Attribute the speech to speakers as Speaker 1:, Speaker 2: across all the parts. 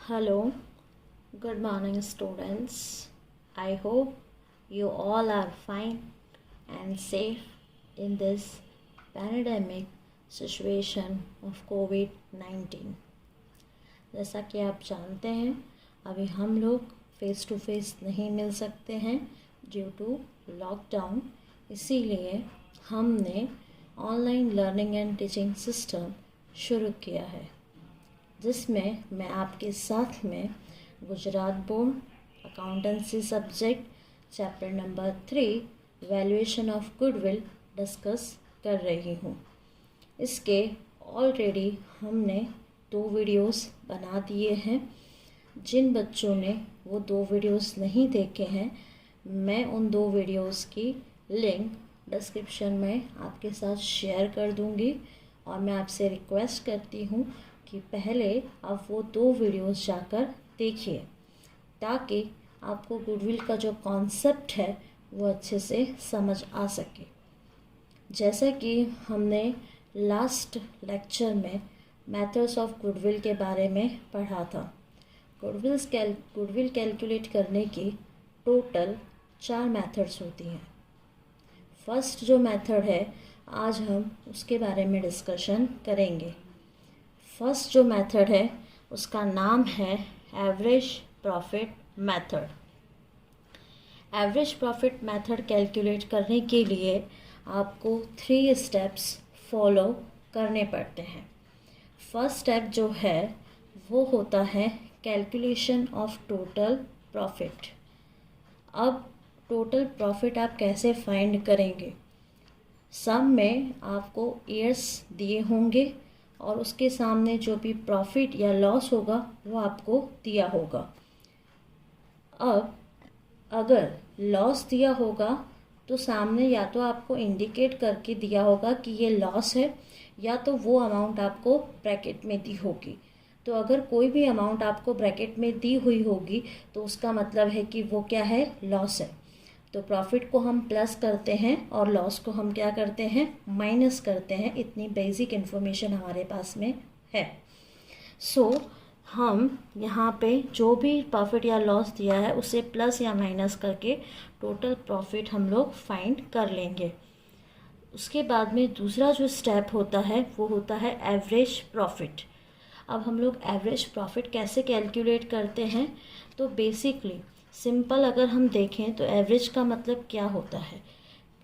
Speaker 1: Hello, good morning, students. I hope you all are fine and safe in this pandemic situation of COVID-19. जैसा कि आप जानते हैं, अभी हम लोग फेस टू फेस नहीं मिल सकते हैं ड्यू टू लॉकडाउन। इसीलिए हमने online learning and teaching system शुरू किया है, जिसमें मैं आपके साथ में Gujarat board accountancy subject chapter number 3 valuation of goodwill discuss कर रही हूँ। इसके ऑलरेडी हमने 2 वीडियोस बना दिए हैं। जिन बच्चों ने वो 2 वीडियोस नहीं देखे हैं, मैं उन 2 वीडियोस की लिंक डिस्क्रिप्शन में आपके साथ शेयर कर दूँगी और मैं आपसे रिक्वेस्ट करती हूँ कि पहले आप वो 2 वीडियोस जाकर देखिए, ताकि आपको गुडविल का जो कॉन्सेप्ट है वो अच्छे से समझ आ सके। जैसा कि हमने लास्ट लेक्चर में मेथड्स ऑफ गुडविल के बारे में पढ़ा था। गुडविल कैलकुलेट करने की टोटल 4 मेथड्स होती हैं। फर्स्ट जो मेथड है, आज हम उसके बारे में डिस्कशन करेंगे। फर्स्ट जो मेथड है उसका नाम है average profit method. Average profit method calculate करने के लिए आपको 3 स्टेप्स फॉलो करने पड़ते हैं। फर्स्ट स्टेप जो है वो होता है कैलकुलेशन ऑफ टोटल प्रॉफिट। अब टोटल प्रॉफिट आप कैसे फाइंड करेंगे? सम में आपको ईयर्स दिए होंगे और उसके सामने जो भी प्रॉफिट या लॉस होगा वो आपको दिया होगा। अब अगर लॉस दिया होगा तो सामने या तो आपको इंडिकेट करके दिया होगा कि ये लॉस है, या तो वो अमाउंट आपको ब्रैकेट में दी होगी। तो अगर कोई भी अमाउंट आपको ब्रैकेट में दी हुई होगी तो उसका मतलब है कि वो क्या है? लॉस है। तो प्रॉफिट को हम प्लस करते हैं और लॉस को हम क्या करते हैं? माइनस करते हैं। इतनी बेसिक इन्फॉर्मेशन हमारे पास में है। हम यहाँ पे जो भी प्रॉफिट या लॉस दिया है उसे प्लस या माइनस करके टोटल प्रॉफिट हम लोग फाइंड कर लेंगे। उसके बाद में दूसरा जो स्टेप होता है वो होता है एवरेज प्रॉफिट। अब हम लोग एवरेज प्रॉफिट कैसे कैलकुलेट करते हैं? तो बेसिकली सिंपल अगर हम देखें तो एवरेज का मतलब क्या होता है?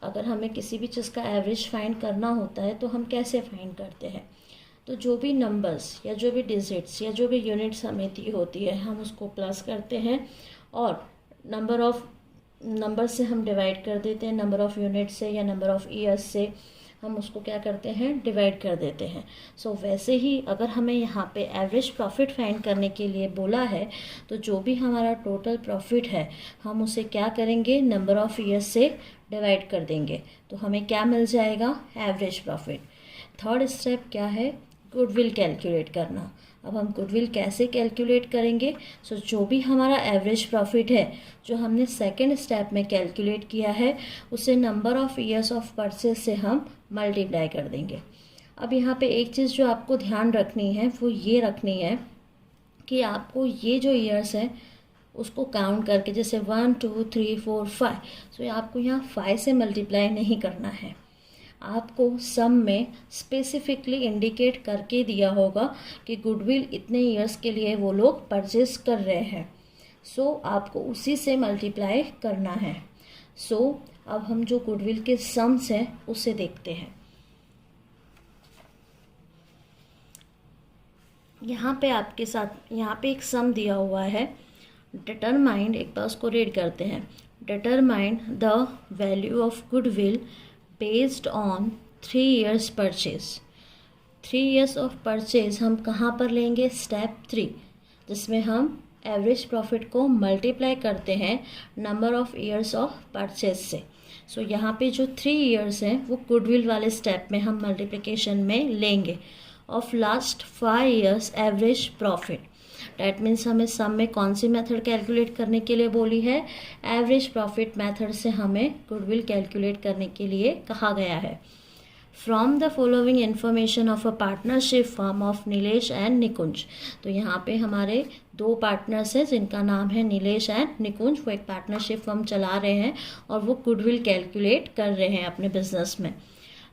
Speaker 1: अगर हमें किसी भी चीज़ का एवरेज फाइंड करना होता है तो हम कैसे फाइंड करते हैं? तो जो भी नंबर्स या जो भी डिजिट्स या जो भी यूनिट्स हमें दी होती है, हम उसको प्लस करते हैं और नंबर से हम डिवाइड कर देते हैं। नंबर ऑफ़ यूनिट से या नंबर ऑफ़ ईयर्स से हम उसको क्या करते हैं? डिवाइड कर देते हैं। वैसे ही अगर हमें यहाँ पे एवरेज प्रॉफिट फाइंड करने के लिए बोला है तो जो भी हमारा टोटल प्रॉफिट है हम उसे क्या करेंगे? नंबर ऑफ़ ईयर्स से डिवाइड कर देंगे तो हमें क्या मिल जाएगा? Average profit. थर्ड स्टेप क्या है? गुडविल कैलकुलेट करना। अब हम गुडविल कैसे कैलकुलेट करेंगे? जो भी हमारा एवरेज प्रॉफिट है जो हमने सेकंड स्टेप में कैलकुलेट किया है, उसे number of years of purchase से हम मल्टीप्लाई कर देंगे। अब यहाँ पे एक चीज़ जो आपको ध्यान रखनी है वो ये रखनी है कि आपको ये जो ईयर्स हैं उसको काउंट करके, जैसे 1 2 3 4 5, ये आपको यहाँ 5 से मल्टीप्लाई नहीं करना है। आपको सम में स्पेसिफिकली इंडिकेट करके दिया होगा कि गुडविल इतने ईयर्स के लिए वो लोग परचेज कर रहे हैं। आपको उसी से मल्टीप्लाई करना है। अब हम जो गुडविल के सम्स हैं उसे देखते हैं। यहाँ पे आपके साथ यहाँ पे एक सम दिया हुआ है। डिटरमाइंड, एक बार उसको रीड करते हैं। Determined the value of goodwill based on 3 years purchase. 3 years of purchase हम कहाँ पर लेंगे? स्टेप 3, जिसमें हम एवरेज प्रॉफिट को मल्टीप्लाई करते हैं number of years of purchase से। यहाँ पे जो 3 years हैं वो गुडविल वाले स्टेप में हम मल्टीप्लिकेशन में लेंगे of last 5 years average profit. That means हमें सम में कौन सी मेथड कैलकुलेट करने के लिए बोली है? एवरेज प्रॉफिट मेथड से हमें गुडविल कैलकुलेट करने के लिए कहा गया है। From the following information of a partnership firm of Nilesh and Nikunj. तो यहाँ पे हमारे दो पार्टनर्स हैं जिनका नाम है नीलेश एंड निकुंज। वो एक पार्टनरशिप फर्म चला रहे हैं और वो गुडविल कैलकुलेट कर रहे हैं अपने बिजनेस में।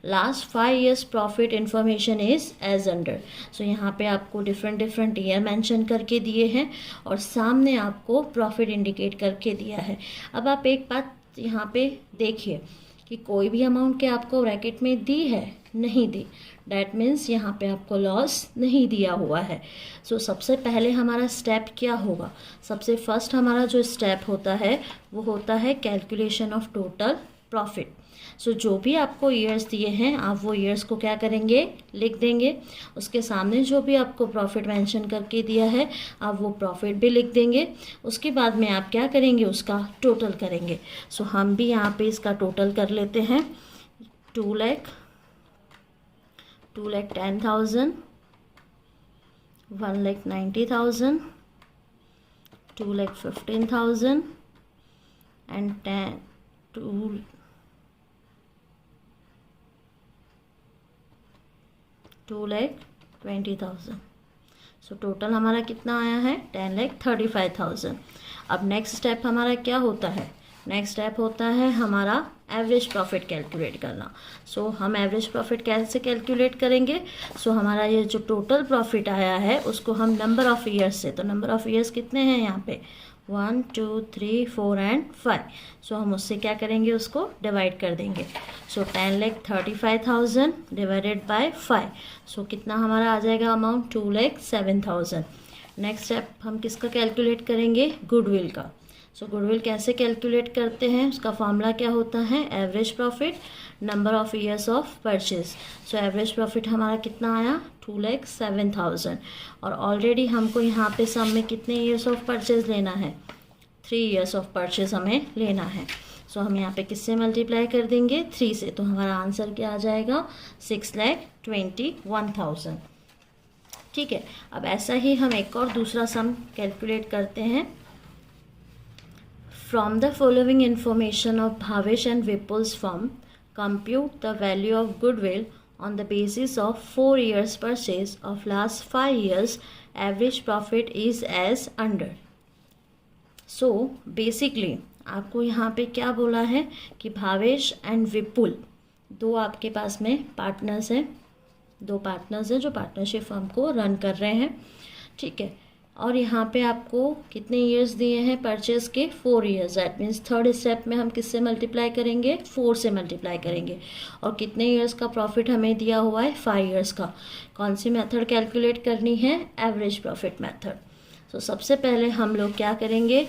Speaker 1: Last 5 years profit information is as under. So यहाँ पे आपको डिफरेंट ईयर मेंशन करके दिए हैं और सामने आपको प्रॉफिट इंडिकेट करके दिया है। अब आप एक बात यहाँ पे देखिए कि कोई भी अमाउंट के आपको ब्रैकेट में दी है, नहीं दी, डैट मीन्स यहाँ पे आपको लॉस नहीं दिया हुआ है। सो सबसे पहले हमारा स्टेप क्या होगा? सबसे फर्स्ट हमारा जो स्टेप होता है वो होता है कैलकुलेशन ऑफ टोटल प्रॉफिट। सो जो भी आपको ईयर्स दिए हैं आप वो ईयर्स को क्या करेंगे, लिख देंगे। उसके सामने जो भी आपको प्रॉफिट मेंशन करके दिया है आप वो प्रॉफिट भी लिख देंगे। उसके बाद में आप क्या करेंगे, उसका टोटल करेंगे। सो हम भी यहाँ पे इसका टोटल कर लेते हैं। 2,10,000, 1,90,000, 2,15,000 एंड 2,20,000। सो टोटल हमारा कितना आया है, 10,35,000। अब नेक्स्ट स्टेप हमारा क्या होता है? नेक्स्ट स्टेप होता है हमारा एवरेज प्रॉफिट कैलकुलेट करना। सो हम एवरेज प्रॉफिट कैसे कैलकुलेट करेंगे? सो हमारा ये जो टोटल प्रॉफिट आया है उसको हम नंबर ऑफ़ ईयर्स से, तो नंबर ऑफ़ ईयर्स कितने हैं यहाँ पे, 1, 2, 3, 4 एंड 5। सो हम उससे क्या करेंगे, उसको डिवाइड कर देंगे। सो 10,35,000 डिवाइडेड बाय 5। सो कितना हमारा आ जाएगा अमाउंट, 2,07,000। नेक्स्ट स्टेप हम किसका कैलकुलेट करेंगे, गुडविल का। सो गुडविल कैसे कैलकुलेट करते हैं, उसका फॉर्मूला क्या होता है, average profit number of years of purchase. So average profit हमारा कितना आया, 2,07,000। और ऑलरेडी हमको यहाँ पे सम में कितने ईयर्स ऑफ परचेज लेना है, 3 ईयर्स ऑफ परचेज हमें लेना है। सो हम यहाँ पे किससे मल्टीप्लाई कर देंगे, 3 से। तो हमारा आंसर क्या आ जाएगा, 6,21,000। ठीक है। अब ऐसा ही हम एक और दूसरा सम कैलकुलेट करते हैं। From the following information of Bhavesh and Vipul's firm, compute the value of goodwill on the basis of 4 years purchase of last 5 years. Average profit is as under. So basically आपको यहाँ पे क्या बोला है कि Bhavesh and विपुल दो आपके पास में पार्टनर्स हैं, दो पार्टनर्स हैं जो पार्टनरशिप फर्म को रन कर रहे हैं। ठीक है। और यहाँ पे आपको कितने ईयर्स दिए हैं परचेज के, 4 years. That means third step में हम किससे मल्टीप्लाई करेंगे, 4 से मल्टीप्लाई करेंगे। और कितने ईयर्स का प्रॉफिट हमें दिया हुआ है, 5 ईयर्स का। कौन सी मेथड कैलकुलेट करनी है, एवरेज प्रॉफिट मेथड। सो सबसे पहले हम लोग क्या करेंगे,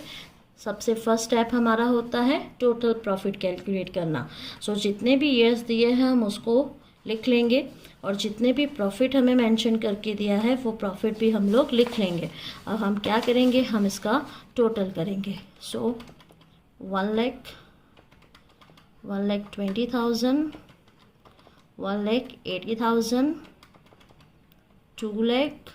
Speaker 1: सबसे फर्स्ट स्टेप हमारा होता है टोटल प्रॉफिट कैलकुलेट करना। सो जितने भी ईयर्स दिए हैं हम उसको लिख लेंगे और जितने भी प्रॉफिट हमें मेंशन करके दिया है वो प्रॉफिट भी हम लोग लिख लेंगे। अब हम क्या करेंगे, हम इसका टोटल करेंगे। सो 1,20,000, 1,80,000, 2,00,000,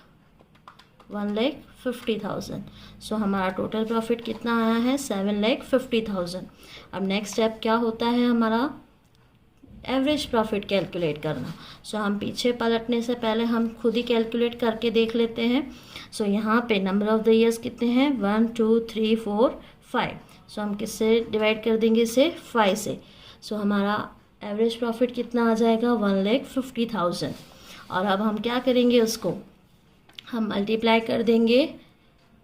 Speaker 1: 1,50,000। सो हमारा टोटल प्रॉफिट कितना आया है, 7,50,000। अब नेक्स्ट स्टेप क्या होता है हमारा, एवरेज प्रॉफिट कैलकुलेट करना। सो हम पीछे पलटने से पहले हम खुद ही कैलकुलेट करके देख लेते हैं। सो यहाँ पे नंबर ऑफ द ईयर्स कितने हैं, 1, 2, 3, 4, 5। सो हम किससे डिवाइड कर देंगे, इसे 5 से। सो हमारा एवरेज प्रॉफिट कितना आ जाएगा, 1,50,000। और अब हम क्या करेंगे, उसको हम मल्टीप्लाई कर देंगे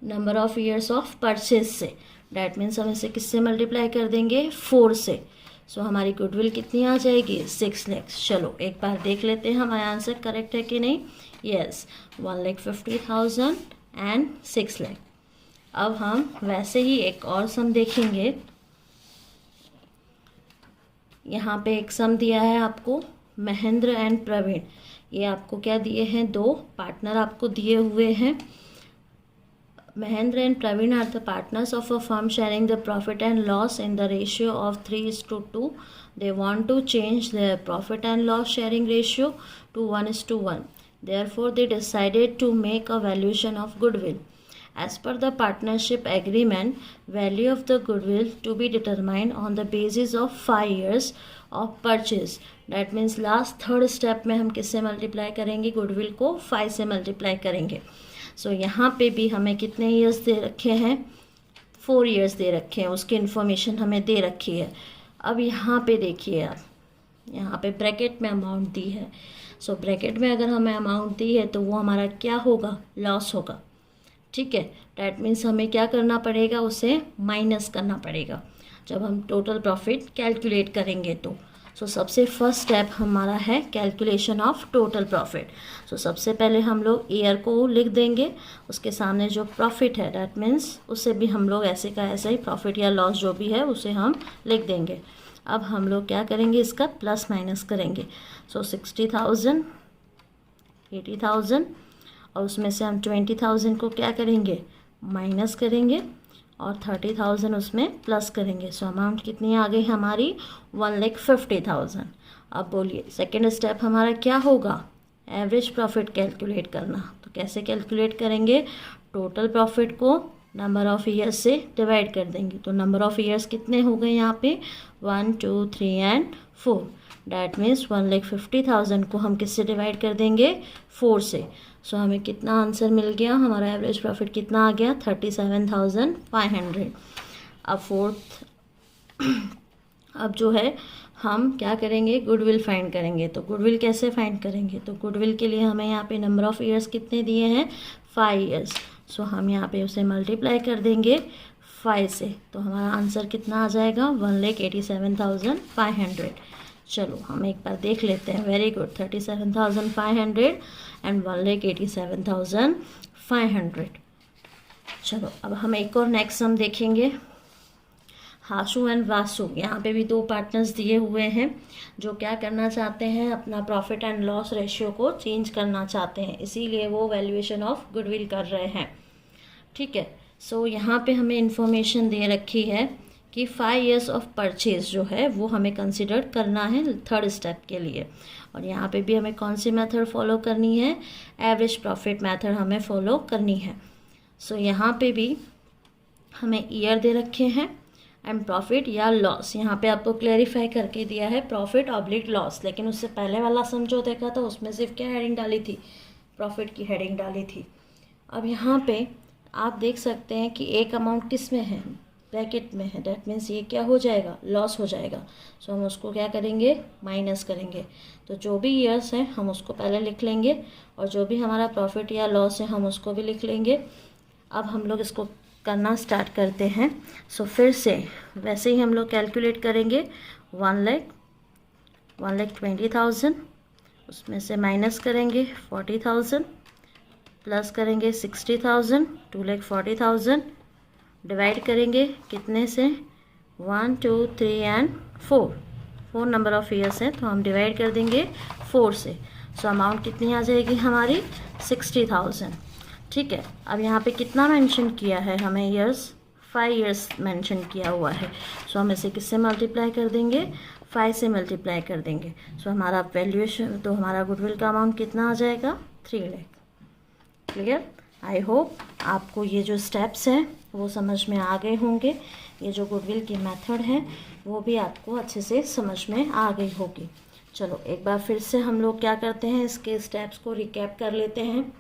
Speaker 1: number of years of purchase से। डैट मीन्स हम इसे किससे मल्टीप्लाई कर देंगे, 4 से। सो हमारी गुडविल कितनी आ जाएगी, 6 लाख। चलो एक बार देख लेते हैं हमारा आंसर करेक्ट है कि नहीं। Yes, 1,50,000 and 6 lakh. अब हम वैसे ही एक और सम देखेंगे। यहाँ पे एक सम दिया है आपको, महेंद्र एंड प्रवीण। ये आपको क्या दिए हैं, दो पार्टनर आपको दिए हुए हैं। Mahendra and Praveen are the partners of a firm sharing the profit and loss in the ratio of 3:2. They want to change their profit and loss sharing ratio to 1:1. Therefore, they decided to make a valuation of goodwill. As per the partnership agreement, value of the goodwill to be determined on the basis of 5 years of purchase, that means last third step में हम किससे multiply करेंगे, goodwill को 5 से multiply करेंगे। सो यहाँ पे भी हमें कितने ईयर्स दे रखे हैं, 4 ईयर्स दे रखे हैं, उसकी इन्फॉर्मेशन हमें दे रखी है। अब यहाँ पे देखिए आप, यहाँ पे ब्रैकेट में अमाउंट दी है। सो ब्रैकेट में अगर हमें अमाउंट दी है तो वो हमारा क्या होगा, लॉस होगा। ठीक है, डैट मीन्स हमें क्या करना पड़ेगा, उसे माइनस करना पड़ेगा जब हम टोटल प्रॉफिट कैलकुलेट करेंगे तो। सो सबसे फर्स्ट स्टेप हमारा है कैलकुलेशन ऑफ टोटल प्रॉफिट। सो सबसे पहले हम लोग ईयर को लिख देंगे, उसके सामने जो प्रॉफिट है डैट मीन्स उसे भी हम लोग ऐसे का ऐसे ही प्रॉफिट या लॉस जो भी है उसे हम लिख देंगे। अब हम लोग क्या करेंगे, इसका प्लस माइनस करेंगे। सो 60,000, 80,000 और उसमें से हम 20,000 को क्या करेंगे, माइनस करेंगे और 30,000 उसमें प्लस करेंगे। सो अमाउंट कितनी आ गई हमारी, 1,50,000। अब बोलिए सेकेंड स्टेप हमारा क्या होगा, एवरेज प्रॉफिट कैलकुलेट करना। तो कैसे कैलकुलेट करेंगे, टोटल प्रॉफिट को नंबर ऑफ़ ईयर्स से डिवाइड कर देंगे। तो नंबर ऑफ़ ईयर्स कितने हो गए यहाँ पे, 1, 2, 3 एंड 4, डैट मीन्स 1,50,000 को हम किससे डिवाइड कर देंगे, 4 से। सो हमें कितना आंसर मिल गया, हमारा एवरेज प्रॉफिट कितना आ गया, 37,500। अब फोर्थ अब जो है हम क्या करेंगे, गुडविल फाइंड करेंगे। तो गुडविल कैसे फाइंड करेंगे, तो गुडविल के लिए हमें यहाँ पे नंबर ऑफ़ ईयर्स कितने दिए हैं, 5 ईयर्स। सो हम यहाँ पे उसे मल्टीप्लाई कर देंगे 5 से, तो हमारा आंसर कितना आ जाएगा, 1,87,500। चलो हम एक बार देख लेते हैं, वेरी गुड, 37,500 एंड 1,87,500। चलो अब हम एक और नेक्स्ट सम देखेंगे, हाशु एंड वासु। यहाँ पे भी 2 पार्टनर्स दिए हुए हैं जो क्या करना चाहते हैं, अपना प्रॉफिट एंड लॉस रेशियो को चेंज करना चाहते हैं, इसीलिए वो वैल्यूएशन ऑफ गुडविल कर रहे हैं। ठीक है, सो यहाँ पे हमें इंफॉर्मेशन दे रखी है कि 5 ईयर्स ऑफ परचेज जो है वो हमें कंसिडर करना है थर्ड स्टेप के लिए। और यहाँ पे भी हमें कौन सी मेथड फॉलो करनी है, एवरेज प्रॉफिट मेथड हमें फॉलो करनी है। सो यहाँ पे भी हमें ईयर दे रखे हैं एंड प्रॉफिट या लॉस, यहाँ पे आपको क्लेरिफाई करके दिया है प्रॉफिट ऑब्लिक लॉस, लेकिन उससे पहले वाला सम जो देखा था उसमें सिर्फ क्या हेडिंग डाली थी, प्रॉफिट की हेडिंग डाली थी। अब यहाँ पे आप देख सकते हैं कि एक अमाउंट किस में है, ब्रैकेट में है, डैट मीन्स ये क्या हो जाएगा, लॉस हो जाएगा। सो हम उसको क्या करेंगे, माइनस करेंगे। तो जो भी ईयर्स हैं हम उसको पहले लिख लेंगे और जो भी हमारा प्रॉफिट या लॉस है हम उसको भी लिख लेंगे। अब हम लोग इसको करना स्टार्ट करते हैं। सो फिर से वैसे ही हम लोग कैलकुलेट करेंगे, 1,20,000 उसमें से माइनस करेंगे 40,000 प्लस करेंगे 60,000, 2,40,000 डिवाइड करेंगे कितने से, 1, 2, 3 एंड 4 नंबर ऑफ़ ईयर्स है तो हम डिवाइड कर देंगे 4 से। सो अमाउंट कितनी आ जाएगी हमारी, 60,000। ठीक है, अब यहाँ पे कितना मेंशन किया है हमें ईयर्स, 5 ईयर्स मेंशन किया हुआ है। सो हम इसे किससे मल्टीप्लाई कर देंगे, 5 से मल्टीप्लाई कर देंगे। सो हमारा वैल्यूएशन, तो हमारा गुडविल का अमाउंट कितना आ जाएगा, 3 लाख। क्लियर, आई होप आपको ये जो स्टेप्स हैं वो समझ में आ गए होंगे। ये जो गुडविल की मेथड है वो भी आपको अच्छे से समझ में आ गई होगी। चलो एक बार फिर से हम लोग क्या करते हैं, इसके स्टेप्स को रिकैप कर लेते हैं।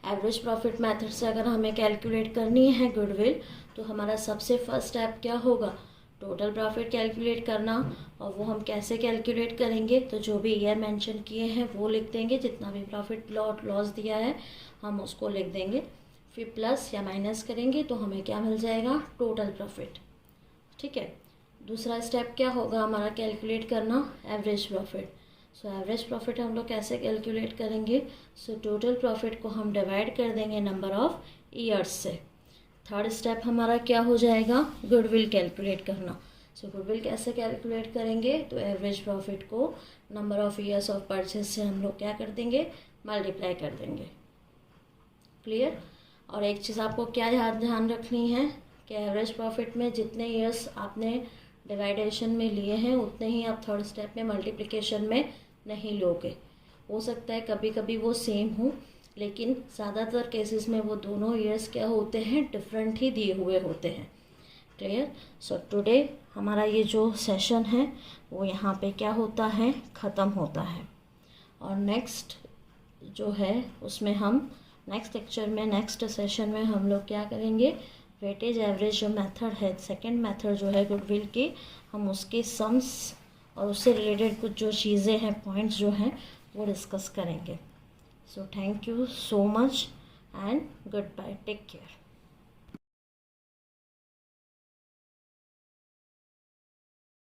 Speaker 1: एवरेज प्रॉफिट मेथड से अगर हमें कैलकुलेट करनी है गुडविल, तो हमारा सबसे फर्स्ट स्टेप क्या होगा, टोटल प्रॉफिट कैलकुलेट करना। और वो हम कैसे कैलकुलेट करेंगे, तो जो भी ईयर मेंशन किए हैं वो लिख देंगे, जितना भी प्रॉफिट लॉस दिया है हम उसको लिख देंगे, फिर प्लस या माइनस करेंगे तो हमें क्या मिल जाएगा, टोटल प्रॉफिट। ठीक है, दूसरा स्टेप क्या होगा हमारा, कैलकुलेट करना average profit. So average profit हम लोग कैसे कैलकुलेट करेंगे, सो टोटल प्रॉफिट को हम डिवाइड कर देंगे नंबर ऑफ ईयर्स से। थर्ड स्टेप हमारा क्या हो जाएगा, गुडविल कैलकुलेट करना। सो गुडविल कैसे कैलकुलेट करेंगे, तो एवरेज प्रॉफिट को number of years of purchase से हम लोग क्या कर देंगे, मल्टीप्लाई कर देंगे। क्लियर, और एक चीज़ आपको क्या ध्यान रखनी है कि एवरेज प्रॉफिट में जितने ईयर्स आपने डिवाइडेशन में लिए हैं उतने ही आप थर्ड स्टेप में मल्टीप्लिकेशन में नहीं लोगे। हो सकता है कभी कभी वो सेम हो, लेकिन ज़्यादातर केसेस में वो दोनों ईयर्स क्या होते हैं, डिफरेंट ही दिए हुए होते हैं। क्लियर। सो टुडे हमारा ये जो सेशन है वो यहाँ पे क्या होता है, ख़त्म होता है। और नेक्स्ट जो है उसमें हम नेक्स्ट लेक्चर में, नेक्स्ट सेशन में हम लोग क्या करेंगे, वेटेज एवरेज जो मेथड है, सेकंड मेथड जो है गुडविल की, हम उसके सम्स और उससे रिलेटेड कुछ जो चीज़ें हैं, पॉइंट्स जो हैं वो डिस्कस करेंगे। So thank you so much and goodbye, take care.